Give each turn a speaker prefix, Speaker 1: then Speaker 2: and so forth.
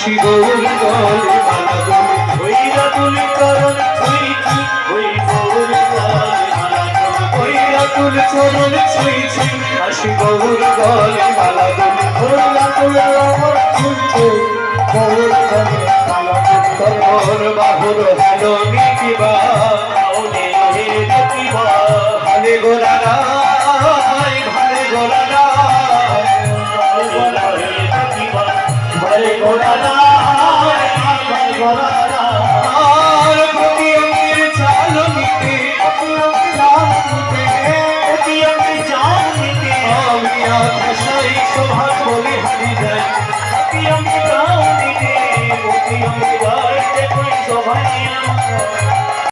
Speaker 1: হাসি গৌর গলে মালা দুলি হইরা তুলি চরণ ছুঁইছি ওই গৌর গলে মালা দুলি হইরা তুলি চরণ ছুঁইছি হাসি গৌর গলে মালা দুলি হইরা তুলি আমার ছুঁইছে গৌর গলে মালা দুলি তোর বাহুর হলো নিকিবা ওনে হে নিকিবা ভালে গোরা রায় ভালে গোরা রায় গোরা হে নিকিবা ভালে গোরা রায় ভালে গোরা রায় প্রতি অঙ্গের চাল নিতে প্রতি অঙ্গের চাল নিতে আমি আশাই সভার বলে হারি যাই প্রতি অঙ্গের চাল নিতে প্রতি অঙ্গের